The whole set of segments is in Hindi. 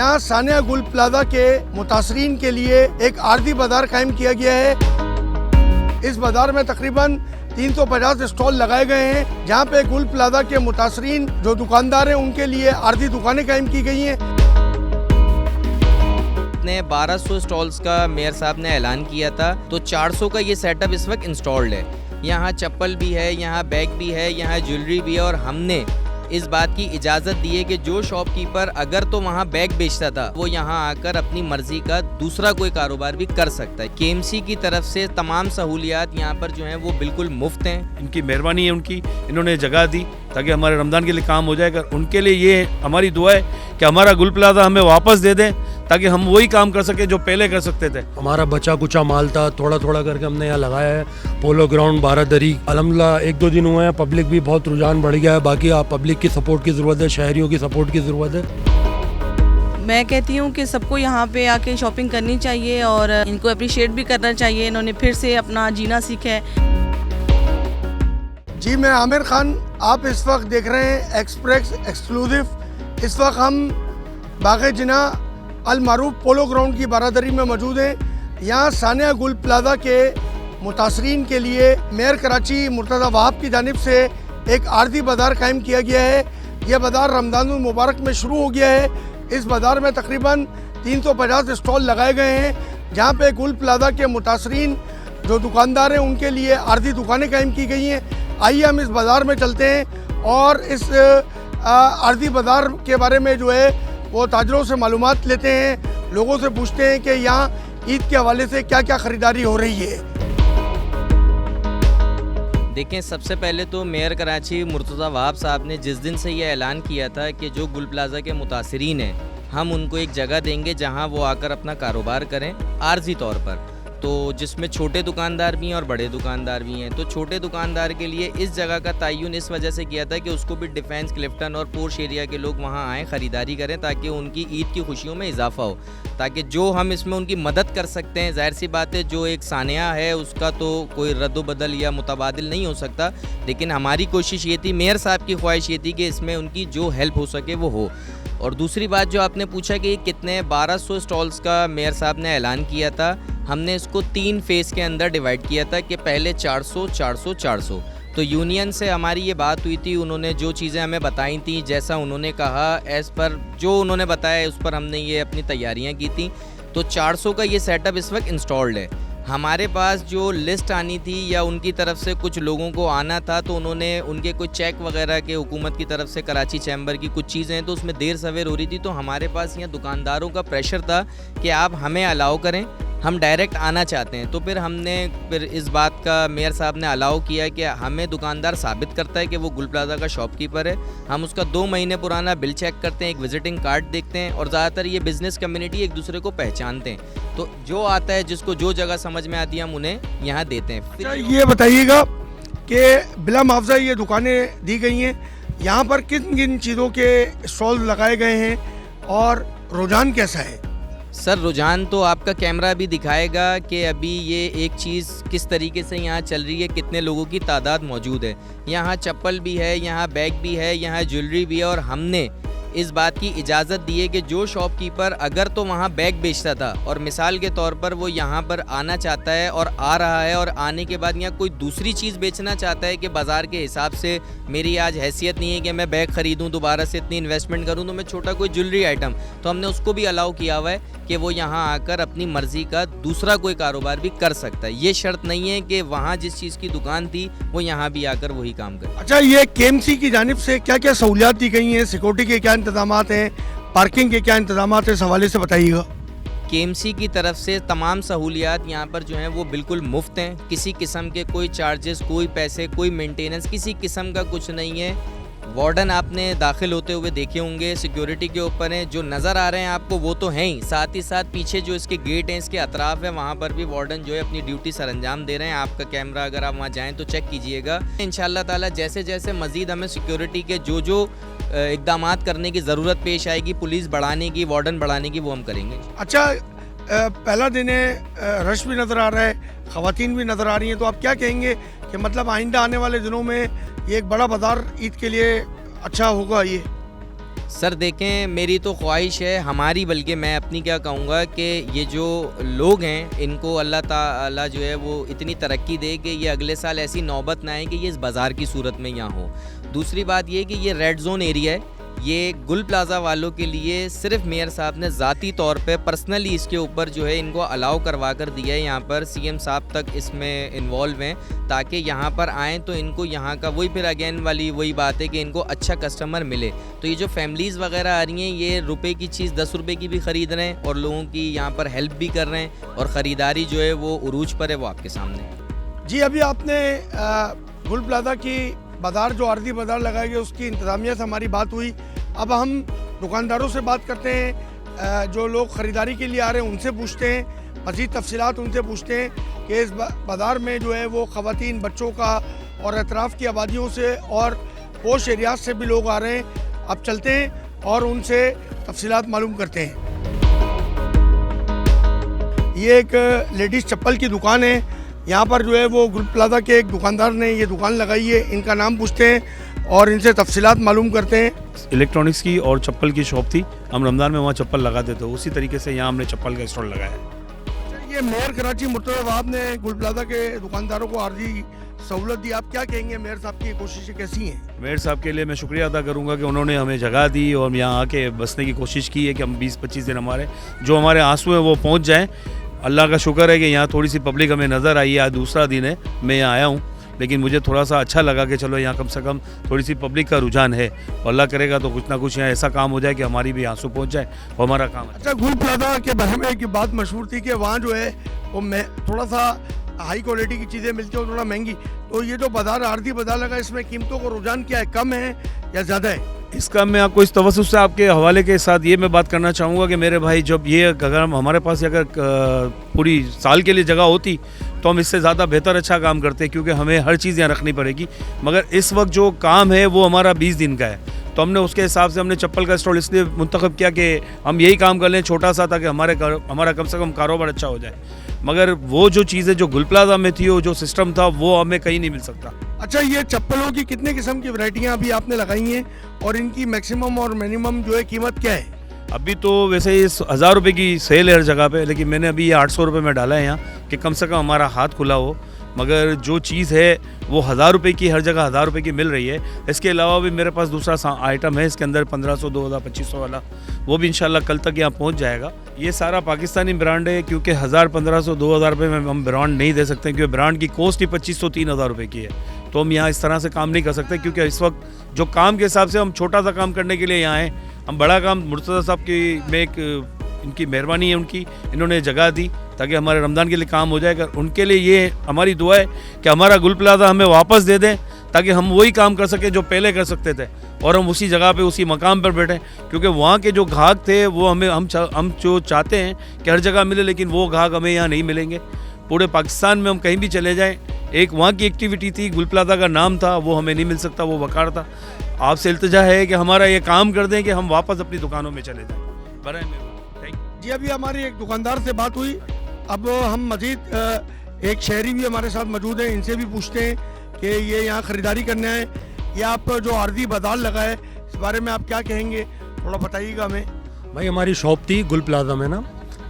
यहाँ सानिया गुल प्लाजा के मुतासरीन के लिए एक आर्जी बाजार कायम किया गया है। इस बाजार में तकरीबन 350 स्टॉल लगाए गए हैं, जहाँ पे गुल प्लाजा के मुतासरीन जो दुकानदार हैं उनके लिए आर्जी दुकानें कायम की गई हैं। ने 1200 स्टॉल्स का मेयर साहब ने ऐलान किया था, तो 400 का ये सेटअप इस वक्त इंस्टॉल्ड है। यहाँ चप्पल भी है, यहाँ बैग भी है, यहाँ ज्वेलरी भी है, और हमने इस बात की इजाज़त दी है कि जो शॉपकीपर अगर तो वहाँ बैग बेचता था वो यहाँ आकर अपनी मर्जी का दूसरा कोई कारोबार भी कर सकता है। केएमसी की तरफ से तमाम सहूलियात यहाँ पर जो हैं वो बिल्कुल मुफ्त हैं। इनकी मेहरबानी है, उनकी इन्होंने जगह दी ताकि हमारे रमज़ान के लिए काम हो जाएगा। उनके लिए ये हमारी दुआ है कि हमारा गुल प्लाजा हमें वापस दे दें ताकि हम वही काम कर सकें जो पहले कर सकते थे। हमारा बचा कुचा माल था, थोड़ा थोड़ा करके हमने यहाँ लगाया है। पोलो ग्राउंड बारादरी अल्हम्दुलिल्लाह 1-2 दिन हुए हैं, पब्लिक भी बहुत रुझान बढ़ गया है। बाकी आप पब्लिक की सपोर्ट की ज़रूरत है, शहरियों की सपोर्ट की ज़रूरत है। मैं कहती हूँ कि सबको यहाँ पे आके शॉपिंग करनी चाहिए और इनको अप्रिशिएट भी करना चाहिए। इन्होंने फिर से अपना जीना सीखा है। जी, मैं आमिर खान, आप इस वक्त देख रहे हैं एक्सप्रेस एक्सक्लूसिव। इस वक्त हम बाग़े जिना अल मारूफ पोलो ग्राउंड की बारादरी में मौजूद हैं। यहाँ सानिया गुल प्लाजा के मुतासरीन के लिए मेयर कराची मुर्तज़ा वहाब की जानिब से एक आर्जी बाज़ार कायम किया गया है। यह बाज़ार रमज़ानुल मुबारक में शुरू हो गया है। इस बाज़ार में तकरीबन 350 स्टॉल लगाए गए हैं, जहाँ पे गुल प्लाजा के मुतासरीन जो दुकानदार हैं उनके लिए आर्जी दुकानें कायम की गई हैं। आइए हम इस बाज़ार में चलते हैं और इस आर्जी बाज़ार के बारे में जो है वो ताजरों से मालूमात लेते हैं, लोगों से पूछते हैं कि यहाँ ईद के हवाले से क्या क्या ख़रीदारी हो रही है। देखें, सबसे पहले तो मेयर कराची मुर्तज़ा वहाब साहब ने जिस दिन से ये ऐलान किया था कि जो गुल प्लाजा के मुतासरीन हैं हम उनको एक जगह देंगे जहां वो आकर अपना कारोबार करें आर्जी तौर पर, तो जिसमें छोटे दुकानदार भी हैं और बड़े दुकानदार भी हैं। तो छोटे दुकानदार के लिए इस जगह का तयन इस वजह से किया था कि उसको भी डिफेंस, क्लिफ्टन और पोर्श एरिया के लोग वहां आएँ, ख़रीदारी करें, ताकि उनकी ईद की खुशियों में इजाफा हो, ताकि जो हम इसमें उनकी मदद कर सकते हैं। ज़ाहिर सी बात है, जो एक सानिया है उसका तो कोई रद्द बदल या मुतबादिल नहीं हो सकता, लेकिन हमारी कोशिश ये थी, मेयर साहब की ख्वाहिश ये थी कि इसमें उनकी जो हेल्प हो सके वो हो। और दूसरी बात जो आपने पूछा कि कितने 1200 स्टॉल्स का मेयर साहब ने ऐलान किया था, हमने इसको 3 फेज़ के अंदर डिवाइड किया था कि पहले 400, 400, 400। तो यूनियन से हमारी ये बात हुई थी, उन्होंने जो चीज़ें हमें बताई थी, जैसा उन्होंने कहा, एज़ पर जो उन्होंने बताया उस पर हमने ये अपनी तैयारियां की थी। तो 400 का ये सेटअप इस वक्त इंस्टॉल्ड है। हमारे पास जो लिस्ट आनी थी या उनकी तरफ से कुछ लोगों को आना था, तो उन्होंने उनके कुछ चेक वगैरह के हुकूमत की तरफ से कराची चैम्बर की कुछ चीज़ें हैं, तो उसमें देर सवेर हो रही थी। तो हमारे पास यहाँ दुकानदारों का प्रेशर था कि आप हमें अलाउ करें, हम डायरेक्ट आना चाहते हैं। तो फिर इस बात का मेयर साहब ने अलाउ किया कि हमें दुकानदार साबित करता है कि वो गुल प्लाजा का शॉपकीपर है, हम उसका 2 महीने पुराना बिल चेक करते हैं, एक विजिटिंग कार्ड देखते हैं, और ज़्यादातर ये बिज़नेस कम्युनिटी एक दूसरे को पहचानते हैं, तो जो आता है, जिसको जो जगह समझ में आती है, हम उन्हें यहाँ देते हैं। फिर ये बताइएगा कि बिला मुआवजा ये दुकानें दी गई हैं, यहाँ पर किन किन चीज़ों के स्टॉल लगाए गए हैं और रुझान कैसा है? सर, रुझान तो आपका कैमरा भी दिखाएगा कि अभी ये एक चीज़ किस तरीके से यहाँ चल रही है, कितने लोगों की तादाद मौजूद है। यहाँ चप्पल भी है, यहाँ बैग भी है, यहाँ ज्वेलरी भी है, और हमने इस बात की इजाज़त दी है कि जो शॉपकीपर अगर तो वहाँ बैग बेचता था और मिसाल के तौर पर वो यहाँ पर आना चाहता है और आ रहा है, और आने के बाद यहाँ कोई दूसरी चीज़ बेचना चाहता है कि बाज़ार के हिसाब से मेरी आज हैसियत नहीं है कि मैं बैग ख़रीदूँ, दोबारा से इतनी इन्वेस्टमेंट करूँ, तो मैं छोटा कोई ज्वेलरी आइटम, तो हमने उसको भी अलाउ किया हुआ है कि वो यहाँ आकर अपनी मर्ज़ी का दूसरा कोई कारोबार भी कर सकता है। ये शर्त नहीं है कि वहाँ जिस चीज़ की दुकान थी वो यहाँ भी आकर वही काम करे। अच्छा, ये केएमसी की जानिब से क्या क्या सहूलियात दी गई हैं, सिक्योरिटी के क्या इंतजामात हैं, पार्किंग के क्या इंतजामात हैं, इस हवाले से बताइएगा। केएमसी की तरफ से तमाम सहूलियात यहाँ पर जो हैं वो बिल्कुल मुफ्त हैं, किसी किस्म के कोई चार्जेस, कोई पैसे, कोई मेंटेनेंस, किसी किस्म का कुछ नहीं है। वार्डन आपने दाखिल होते हुए देखे होंगे, सिक्योरिटी के ऊपर हैं, जो नज़र आ रहे हैं आपको वो तो हैं ही, साथ ही साथ पीछे जो इसके गेट हैं, इसके अतराफ़ है, वहाँ पर भी वार्डन जो है अपनी ड्यूटी सर अंजाम दे रहे हैं। आपका कैमरा अगर आप वहाँ जाएँ तो चेक कीजिएगा। इंशाअल्लाह ताला जैसे जैसे मज़ीद हमें सिक्योरिटी के जो इक़दामात करने की ज़रूरत पेश आएगी, पुलिस बढ़ाने की, वार्डन बढ़ाने की, वो हम करेंगे। अच्छा, पहला दिन है, रश भी नज़र आ रहा है, ख़वातीन भी नज़र आ रही हैं, तो आप क्या कहेंगे कि मतलब आइंदा आने वाले दिनों में ये एक बड़ा बाज़ार ईद के लिए अच्छा होगा? ये सर देखें, मेरी तो ख्वाहिश है, हमारी बल्कि मैं अपनी क्या कहूँगा कि ये जो लोग हैं इनको अल्लाह ताला जो है वो इतनी तरक्की दे कि ये अगले साल ऐसी नौबत ना आए कि ये इस बाज़ार की सूरत में यहाँ हो। दूसरी बात ये कि ये रेड जोन एरिया है, ये गुल प्लाज़ा वालों के लिए सिर्फ मेयर साहब ने ज़ाती तौर पे पर्सनली इसके ऊपर जो है इनको अलाउ करवा कर दिया है। यहाँ पर सीएम साहब तक इसमें इन्वॉल्व हैं ताकि यहाँ पर आएँ तो इनको यहाँ का वही फिर अगेन वाली वही बात है कि इनको अच्छा कस्टमर मिले। तो ये जो फैमिलीज़ वगैरह आ रही हैं ये रुपए की चीज़ 10 रुपये की भी ख़रीद रहे हैं और लोगों की यहाँ पर हेल्प भी कर रहे हैं और ख़रीदारी जो है वो उरूज पर है, वो आपके सामने है। जी, अभी आपने गुल प्लाजा की बाज़ार जो आर्जी बाज़ार लगाई गई उसकी इंतज़ामिया से हमारी बात हुई। अब हम दुकानदारों से बात करते हैं, जो लोग ख़रीदारी के लिए आ रहे हैं उनसे पूछते हैं, मज़ीद तफसीलात उनसे पूछते हैं कि इस बाज़ार में जो है वो ख़वातीन, बच्चों का और अतराफ़ की आबादियों से और पोश एरियाज से भी लोग आ रहे हैं। अब चलते हैं और उनसे तफसीलात मालूम करते हैं। ये एक लेडीज़ चप्पल की दुकान है। यहाँ पर जो है वो गुल प्लाजा के एक दुकानदार ने ये दुकान लगाई है। इनका नाम पूछते हैं और इनसे तफसीलात मालूम करते हैं। इलेक्ट्रॉनिक्स की और चप्पल की शॉप थी, हम रमज़ान में वहाँ चप्पल लगाते थे, उसी तरीके से यहाँ हमने चप्पल का स्टॉल लगाया है। ये मेयर कराची मुर्तज़ा वहाब ने गुल प्लाजा के दुकानदारों को आर्जी सहूलत दी। आप क्या कहेंगे, मेयर साहब की कोशिशें कैसी हैं? मेयर साहब के लिए मैं शुक्रिया अदा करूंगा कि उन्होंने हमें जगह दी और यहाँ आके बसने की कोशिश की है कि हम 20-25 दिन हमारे आंसू हैं वो पहुँच जाएँ। अल्लाह का शुक्र है कि यहाँ थोड़ी सी पब्लिक हमें नज़र आई है। आज दूसरा दिन है मैं यहाँ आया हूँ, लेकिन मुझे थोड़ा सा अच्छा लगा कि चलो यहाँ कम से कम थोड़ी सी पब्लिक का रुझान है और अल्लाह करेगा तो कुछ ना कुछ यहाँ ऐसा काम हो जाए कि हमारी भी आंसू पहुँच जाए और हमारा काम। अच्छा, गुल प्लाजा के बारे में एक बात मशहूर थी कि वहाँ जो है वो थोड़ा सा हाई क्वालिटी की चीज़ें मिलती हैं और थोड़ा महंगी। तो ये जो बाज़ार आर्जी बाज़ार लगा, इसमें कीमतों का रुझान क्या है, कम है या ज़्यादा है? इसका मैं आपको इस तवज्जुह से आपके हवाले के साथ ये मैं बात करना चाहूँगा कि मेरे भाई, जब ये अगर हमारे पास अगर पूरी साल के लिए जगह होती तो हम इससे ज़्यादा बेहतर अच्छा काम करते, क्योंकि हमें हर चीज़ यहाँ रखनी पड़ेगी। मगर इस वक्त जो काम है वो हमारा 20 दिन का है, तो हमने उसके हिसाब से हमने चप्पल का स्टॉल इसलिए मुंतखब किया कि हम यही काम कर लें छोटा सा, ताकि हमारा कम से कम कारोबार अच्छा हो जाए। मगर वो जो चीज़ें जो गुल प्लाजा में थी, वो जो सिस्टम था, वो हमें कहीं नहीं मिल सकता। अच्छा, ये चप्पलों की कितने किस्म की वैरायटियाँ अभी आपने लगाई हैं और इनकी मैक्सिमम और मिनिमम जो है कीमत क्या है? अभी तो वैसे ये 1000 रुपये की सेल है हर जगह पे, लेकिन मैंने अभी ये 800 रुपये में डाला है यहाँ कि कम से कम हमारा हाथ खुला हो। मगर जो चीज़ है वो 1000 रुपये की, हर जगह 1000 रुपये की मिल रही है। इसके अलावा भी मेरे पास दूसरा आइटम है इसके अंदर 1500, 2000, 2500 वाला, वो भी इंशाल्लाह कल तक यहाँ पहुँच जाएगा। ये सारा पाकिस्तानी ब्रांड है, क्योंकि 1000, 1500, 2000 रुपये में हम ब्रांड नहीं दे सकते, क्योंकि ब्रांड की कॉस्ट ही 2500, 3000 रुपये की है। तो हम यहाँ इस तरह से काम नहीं कर सकते, क्योंकि इस वक्त जो काम के हिसाब से हम छोटा सा काम करने के लिए यहाँ आए, हम बड़ा काम मुर्तज़ा साहब की में एक इनकी मेहरबानी है उनकी, इन्होंने जगह दी ताकि हमारे रमज़ान के लिए काम हो जाए। उनके लिए ये हमारी दुआ है कि हमारा गुल प्लाजा हमें वापस दे दें, ताकि हम वही काम कर सकें जो पहले कर सकते थे और हम उसी जगह पे उसी मकाम पर बैठें। क्योंकि वहाँ के जो ग्राहक थे वो हम जो चाहते हैं कि हर जगह मिले, लेकिन वो ग्राहक हमें यहाँ नहीं मिलेंगे। पूरे पाकिस्तान में हम कहीं भी चले जाएँ, एक वहाँ की एक्टिविटी थी, गुल प्लाजा का नाम था, वो हमें नहीं मिल सकता, वो वकार था। आपसे इल्तिजा है कि हमारा ये काम कर दें कि हम वापस अपनी दुकानों में चले जाएँ। बराए में थैंक यू। जी, अभी हमारी एक दुकानदार से बात हुई। अब हम मज़ीद एक शहरी भी हमारे साथ मौजूद हैं, इनसे भी पूछते हैं कि ये यहाँ ख़रीदारी करने आए, या आप जो आर्जी बाज़ार लगा है इस बारे में आप क्या कहेंगे, थोड़ा बताइएगा हमें। भाई हमारी शॉप थी गुल प्लाजा में ना,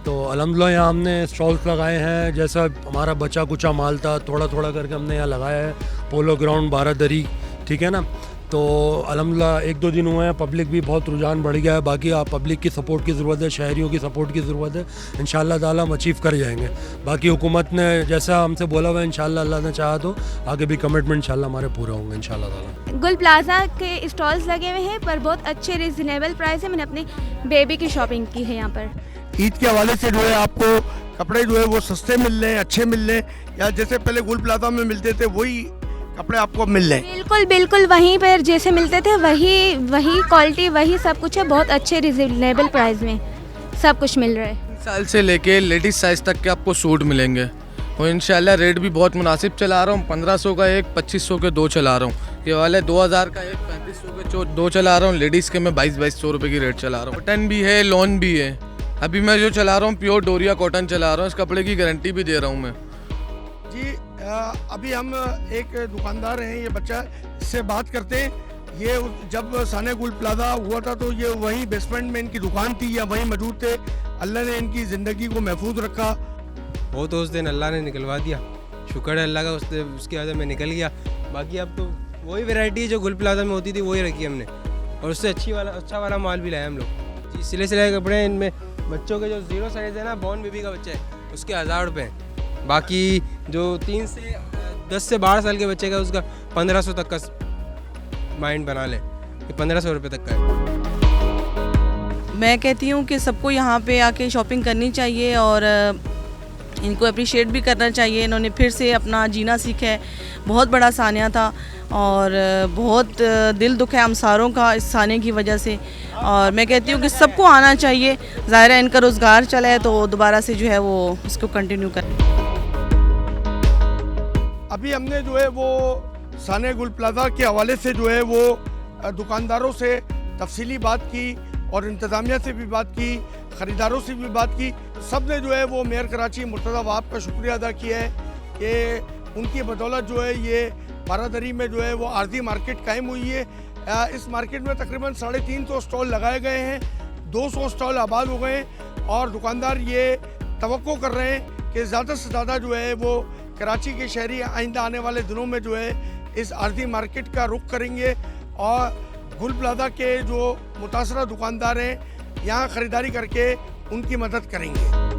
तो अल्हम्दुलिल्लाह यहाँ हमने स्टॉल्स लगाए हैं। जैसा हमारा बचा कुचा माल था थोड़ा थोड़ा करके हमने यहाँ लगाया है। पोलो ग्राउंड बारादरी, ठीक है ना। तो अल्हम्दुलिल्लाह 1-2 दिन हुए हैं, पब्लिक भी बहुत रुझान बढ़ गया है। बाकी आप पब्लिक की सपोर्ट की ज़रूरत है, शहरियों की सपोर्ट की ज़रूरत है। इंशाअल्लाह ताला हम अचीव कर जाएंगे। बाकी हुकूमत ने जैसा हमसे बोला हुआ है, इंशाअल्लाह अल्लाह ने चाहा तो आगे भी कमिटमेंट इंशाअल्लाह हमारे पूरा होंगे इंशाअल्लाह ताला। गुल प्लाजा के स्टॉल्स लगे हुए हैं पर बहुत अच्छे रिजनेबल प्राइस है। मैंने अपनी बेबी की शॉपिंग की है यहाँ पर। ईद के हवाले से जो है आपको कपड़े जो है वो सस्ते मिल रहे हैं, अच्छे मिल रहे हैं, या जैसे पहले गुल प्लाजा में मिलते थे वही कपड़े आपको मिल रहे हैं? बिल्कुल बिल्कुल वहीं पर जैसे मिलते थे वही क्वालिटी, वही सब कुछ है। बहुत अच्छे रिजनेबल प्राइस में सब कुछ मिल रहा है। साल से लेके लेडीज साइज़ तक के आपको सूट मिलेंगे और इंशाल्लाह रेट भी बहुत मुनासिब चला रहा हूँ। 1500 का एक, 2500 के 2 चला रहा हूँ। ये वाले 2000 का एक, 3500 के 2 चला रहा हूँ। लेडीज़ के मैं 2200 रुपये की रेट चला रहा हूँ। कॉटन भी है, लॉन भी है। अभी मैं जो चला रहा हूँ प्योर डोरिया कॉटन चला रहा हूँ। इस कपड़े की गारंटी भी दे रहा हूँ मैं। जी, अभी हम एक दुकानदार हैं, ये बच्चा, इससे बात करते हैं ये जब सानिया गुल प्लाजा हुआ था तो ये वहीं बेसमेंट में इनकी दुकान थी या वहीं मौजूद थे। अल्लाह ने इनकी ज़िंदगी को महफूज रखा। वो तो उस दिन अल्लाह ने निकलवा दिया, शुक्र है अल्लाह का, उसकी वजह में निकल गया। बाकी अब तो वही वैरायटी जो गुल प्लाजा में होती थी वही रखी हमने, और उससे अच्छा वाला माल भी लाया हम लोग जी। सिले सिलाए कपड़े हैं इनमें। बच्चों के जो 0 साइज़ है ना, बॉर्न बेबी का बच्चा है, उसके 1000 रुपये हैं। बाकी जो 3 से 10 से 12 साल के बच्चे का उसका 1500 तक का माइंड बना लें कि 1500 रुपये तक का है। मैं कहती हूँ कि सबको यहाँ पे आके शॉपिंग करनी चाहिए और इनको अप्रिशिएट भी करना चाहिए। इन्होंने फिर से अपना जीना सीखा है। बहुत बड़ा सानिया था और बहुत दिल दुख है अंसारों का इस सानिया की वजह से, और मैं कहती हूँ कि सबको आना चाहिए। ज़ाहिर है इनका रोज़गार चला है तो दोबारा से जो है वो इसको कंटिन्यू करें। अभी हमने जो है वो सानिया गुल प्लाजा के हवाले से जो है वो दुकानदारों से तफसीली बात की और इंतज़ामिया से भी बात की, ख़रीदारों से भी बात की। सब ने जो है वो मेयर कराची मुर्तज़ा वहाब का शुक्रिया अदा किया है कि उनकी बदौलत जो है ये बारादरी में जो है वो आर्जी मार्केट कायम हुई है। इस मार्केट में तकरीबन 350 स्टॉल लगाए गए हैं, 200 स्टॉल आबाद हो गए हैं और दुकानदार ये तवक्को कर रहे हैं कि ज़्यादा से ज़्यादा जो है वो कराची के शहरी आइंदा आने वाले दिनों में जो है इस आर्जी मार्केट का रुख करेंगे और गुल प्लाजा के जो मुतासरा दुकानदार हैं यहाँ ख़रीदारी करके उनकी मदद करेंगे।